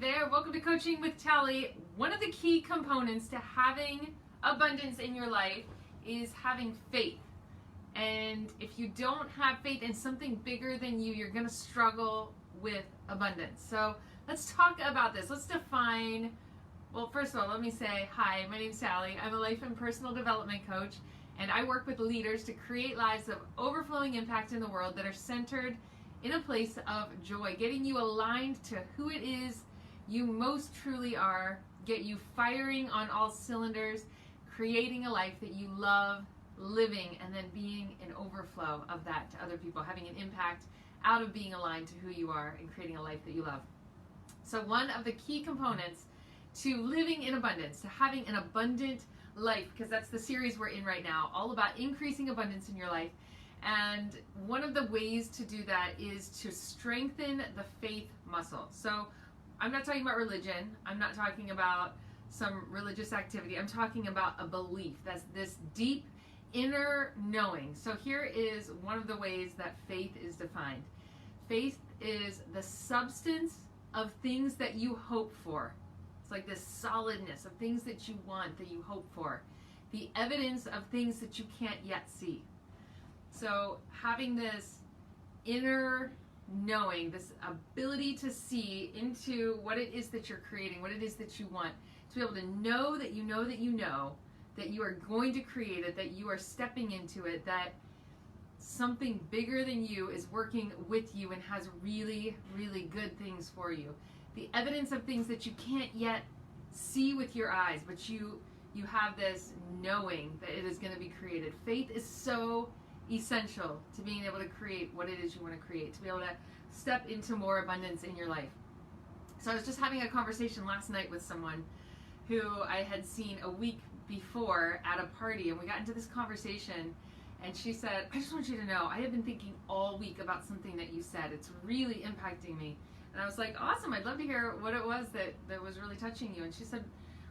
there, welcome to Coaching with Tally. One of the key components to having abundance in your life is having faith. And if you don't have faith in something bigger than you, you're going to struggle with abundance. So let's talk about this. Let's define, well, first of all, let me say, hi, my name's Sally. I'm a life and personal development coach, and I work with leaders to create lives of overflowing impact in the world that are centered in a place of joy, getting you aligned to who it is you most truly are, get you firing on all cylinders, creating a life that you love living, and then being an overflow of that to other people, having an impact out of being aligned to who you are and creating a life that you love. So one of the key components to living in abundance, to having an abundant life, because that's the series we're in right now, all about increasing abundance in your life. And one of the ways to do that is to strengthen the faith muscle. So I'm not talking about religion. I'm not talking about some religious activity. I'm talking about a belief. That's this deep inner knowing. So here is one of the ways that faith is defined. Faith is the substance of things that you hope for. It's like this solidness of things that you want, that you hope for. The evidence of things that you can't yet see. So having this inner knowing, this ability to see into what it is that you're creating, what it is that you want, to be able to know that you know that you know that you are going to create it, that you are stepping into it, that something bigger than you is working with you and has really, really good things for you. The evidence of things that you can't yet see with your eyes, but you have this knowing that it is going to be created. Faith is so essential to being able to create what it is you want to create, to be able to step into more abundance in your life. So I was just having a conversation last night with someone who I had seen a week before at a party, and we got into this conversation, and she said, I just want you to know, I have been thinking all week about something that you said. It's really impacting me. And I was like, awesome, I'd love to hear what it was that was really touching you. And she said,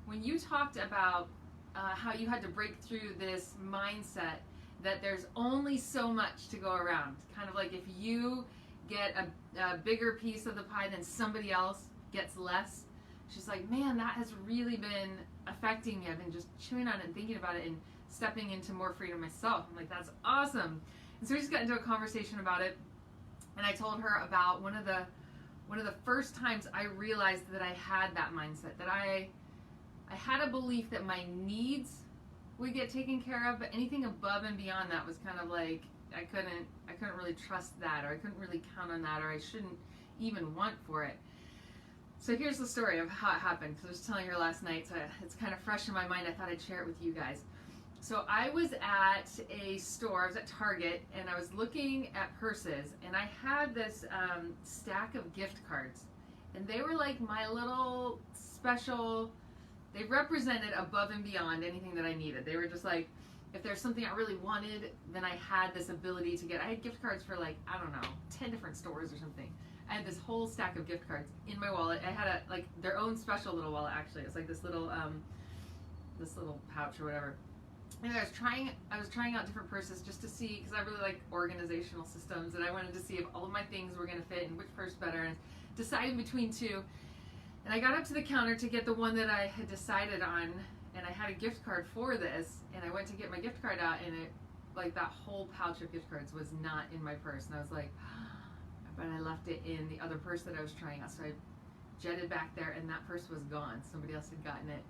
when you talked about how you had to break through this mindset that there's only so much to go around. Kind of like if you get a bigger piece of the pie than somebody else gets less. She's like, man, that has really been affecting me. I've been just chewing on it and thinking about it and stepping into more freedom myself. I'm like, that's awesome. And so we just got into a conversation about it. And I told her about one of the first times I realized that I had that mindset, that I had a belief that my needs would get taken care of, but anything above and beyond that was kind of like I couldn't really trust that, or I couldn't really count on that, or I shouldn't even want for it. So here's the story of how it happened, because I was telling her last night, so it's kind of fresh in my mind. I thought I'd share it with you guys. So I was at a store, I was at Target, and I was looking at purses, and I had this stack of gift cards, and they were like my little special. They represented above and beyond anything that I needed. They were just like, if there's something I really wanted, then I had this ability to get. I had gift cards for like, I don't know, 10 different stores or something. I had this whole stack of gift cards in my wallet. I had like their own special little wallet, actually. It's like this little pouch or whatever. And I was trying out different purses just to see, because I really like organizational systems, and I wanted to see if all of my things were going to fit and which purse better, and deciding between two. And I got up to the counter to get the one that I had decided on, and I had a gift card for this, and I went to get my gift card out, and it, like, that whole pouch of gift cards was not in my purse. And I was like, but I left it in the other purse that I was trying out. So I jetted back there, and that purse was gone. Somebody else had gotten it.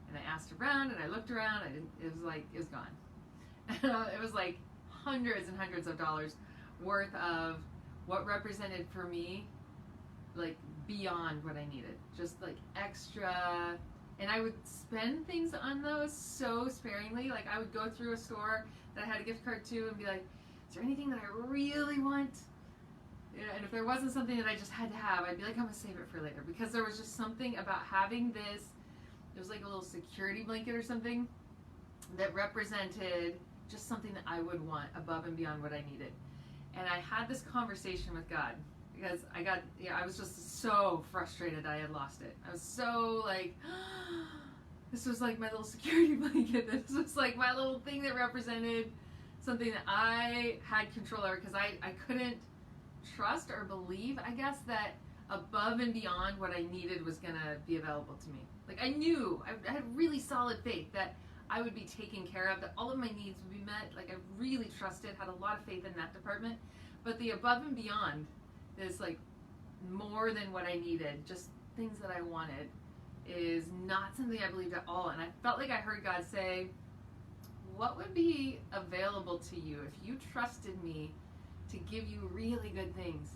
And I asked around, and I looked around, it was gone. It was like hundreds and hundreds of dollars worth of what represented for me, like, beyond what I needed, just like extra. And I would spend things on those so sparingly. Like, I would go through a store that I had a gift card to and be like, is there anything that I really want? And if there wasn't something that I just had to have, I'd be like, I'm gonna save it for later, because there was just something about having this. It was like a little security blanket or something that represented just something that I would want above and beyond what I needed. And I had this conversation with God, because I was just so frustrated that I had lost it. I was so like, this was like my little security blanket. This was like my little thing that represented something that I had control over, because I couldn't trust or believe, I guess, that above and beyond what I needed was going to be available to me. Like I knew, I had really solid faith that I would be taken care of, that all of my needs would be met. Like I really trusted, had a lot of faith in that department. But the above and beyond is like more than what I needed, just things that I wanted, is not something I believed at all. And I felt like I heard God say, what would be available to you if you trusted me to give you really good things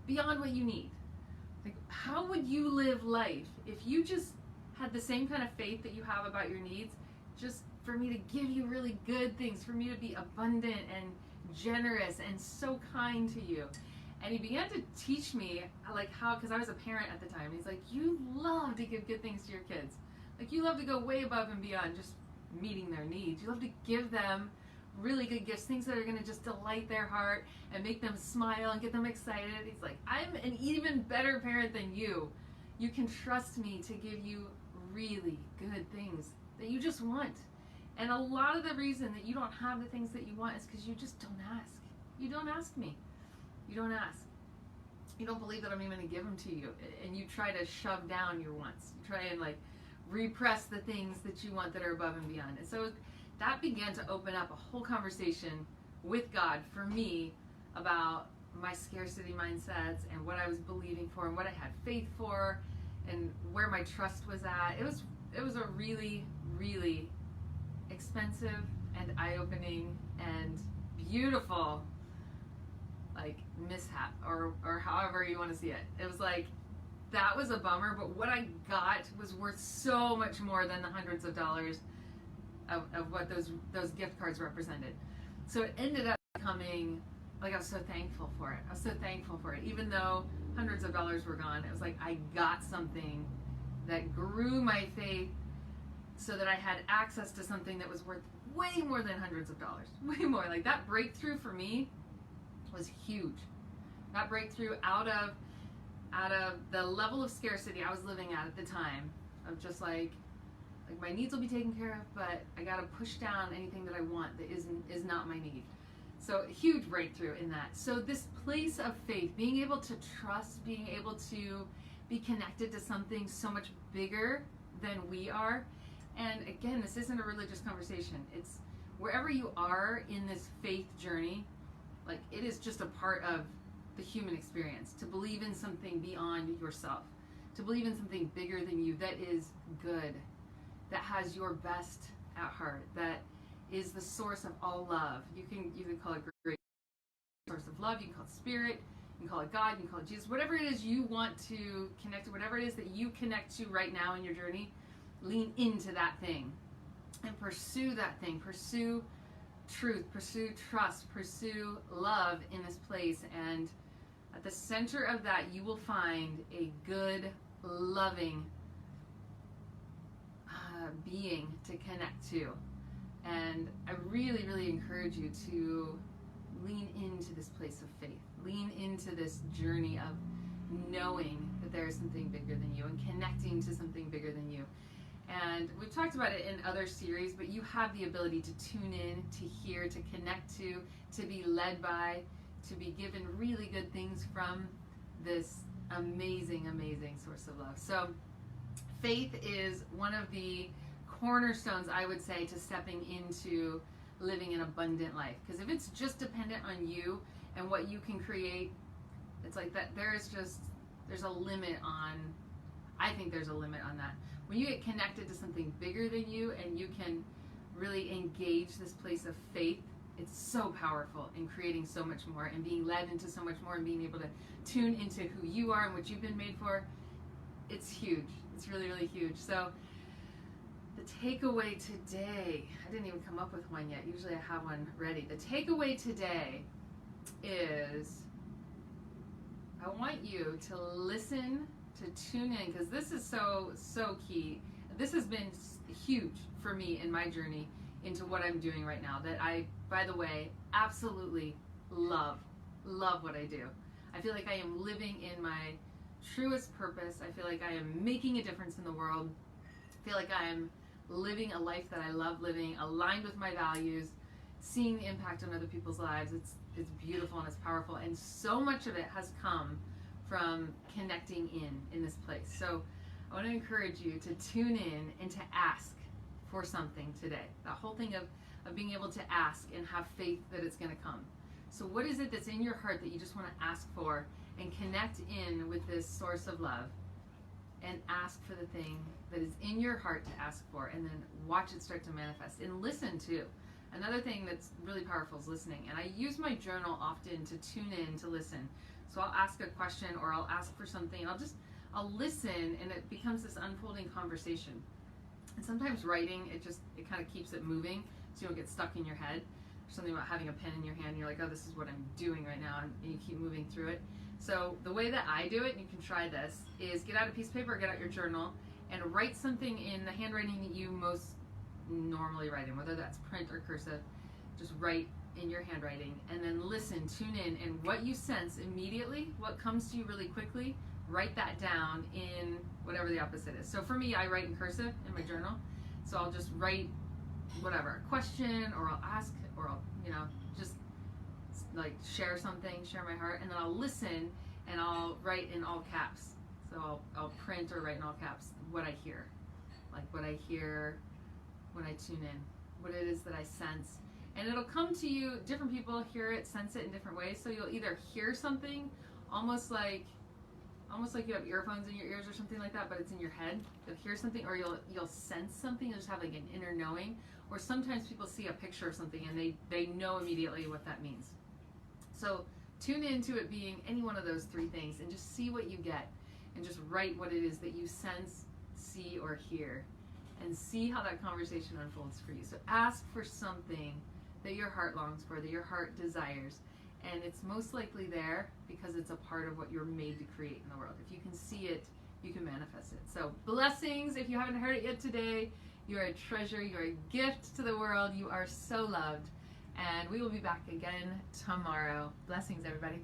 beyond what you need? Like, how would you live life if you just had the same kind of faith that you have about your needs, just for me to give you really good things, for me to be abundant and generous and so kind to you? And he began to teach me, like, how, because I was a parent at the time. He's like, you love to give good things to your kids. Like, you love to go way above and beyond just meeting their needs. You love to give them really good gifts, things that are going to just delight their heart and make them smile and get them excited. He's like, I'm an even better parent than you. You can trust me to give you really good things that you just want. And a lot of the reason that you don't have the things that you want is because you just don't ask. You don't ask me. You don't ask. You don't believe that I'm even going to give them to you. And you try to shove down your wants. You try and like repress the things that you want that are above and beyond. And so that began to open up a whole conversation with God for me about my scarcity mindsets and what I was believing for and what I had faith for and where my trust was at. It was a really, really expensive and eye-opening and beautiful like mishap or however you want to see it. It was like, that was a bummer, but what I got was worth so much more than the hundreds of dollars of what those gift cards represented. So it ended up becoming, like, I was so thankful for it. I was so thankful for it. Even though hundreds of dollars were gone, it was like I got something that grew my faith so that I had access to something that was worth way more than hundreds of dollars. Way more. Like, that breakthrough for me was huge. That breakthrough out of the level of scarcity I was living at the time, of just like my needs will be taken care of, but I got to push down anything that I want that is not my need. So huge breakthrough in that. So this place of faith, being able to trust, being able to be connected to something so much bigger than we are. And again, this isn't a religious conversation. It's wherever you are in this faith journey, like, it is just a part of the human experience to believe in something beyond yourself, to believe in something bigger than you that is good, that has your best at heart, that is the source of all love. You can call it great source of love, you can call it spirit, you can call it God, you can call it Jesus, whatever it is you want to connect to, whatever it is that you connect to right now in your journey, lean into that thing and pursue that thing. Pursue truth, pursue trust, pursue love in this place. And at the center of that, you will find a good, loving being to connect to. And I really, really encourage you to lean into this place of faith. Lean into this journey of knowing that there is something bigger than you and connecting to something bigger than you. And we've talked about it in other series, but you have the ability to tune in, to hear, to connect to be led by, to be given really good things from this amazing, amazing source of love. So faith is one of the cornerstones, I would say, to stepping into living an abundant life. Because if it's just dependent on you and what you can create, it's like that. There's a limit on, I think there's a limit on that. When you get connected to something bigger than you and you can really engage this place of faith, it's so powerful in creating so much more and being led into so much more and being able to tune into who you are and what you've been made for. It's huge. It's really, really huge. So the takeaway today, I didn't even come up with one yet. Usually I have one ready. The takeaway today is I want you to listen, to tune in, because this is so key. This has been huge for me in my journey into what I'm doing right now, that I, by the way, absolutely love what I do. I feel like I am living in my truest purpose. I feel like I am making a difference in the world. I feel like I am living a life that I love living, aligned with my values, seeing the impact on other people's lives. It's beautiful and it's powerful, and so much of it has come from connecting in this place. So I want to encourage you to tune in and to ask for something today. The whole thing of being able to ask and have faith that it's going to come. So what is it that's in your heart that you just want to ask for, and connect in with this source of love and ask for the thing that is in your heart to ask for, and then watch it start to manifest. And listen too. Another thing that's really powerful is listening. And I use my journal often to tune in to listen. So I'll ask a question or I'll ask for something. I'll listen, and it becomes this unfolding conversation. And sometimes writing, it kind of keeps it moving so you don't get stuck in your head. There's something about having a pen in your hand and you're like, oh, this is what I'm doing right now, and you keep moving through it. So the way that I do it, and you can try this, is get out a piece of paper, get out your journal, and write something in the handwriting that you most normally write in, whether that's print or cursive. Just write in your handwriting, and then listen, tune in, and what you sense immediately, what comes to you really quickly, write that down in whatever the opposite is. So for me, I write in cursive in my journal. So I'll just write whatever, a question, or I'll ask, or I'll, just like share something, share my heart, and then I'll listen, and I'll write in all caps. So I'll print or write in all caps what I hear, like what I hear when I tune in, what it is that I sense. And it'll come to you, different people hear it, sense it in different ways. So you'll either hear something almost like you have earphones in your ears or something like that, but it's in your head. You'll hear something, or you'll sense something. You'll just have like an inner knowing. Or sometimes people see a picture of something and they know immediately what that means. So tune into it being any one of those three things, and just see what you get, and just write what it is that you sense, see, or hear, and see how that conversation unfolds for you. So ask for something that your heart longs for, that your heart desires, and it's most likely there because it's a part of what you're made to create in the world. If you can see it, you can manifest it. So blessings. If you haven't heard it yet today, you're a treasure, you're a gift to the world, you are so loved, and we will be back again tomorrow. Blessings, everybody.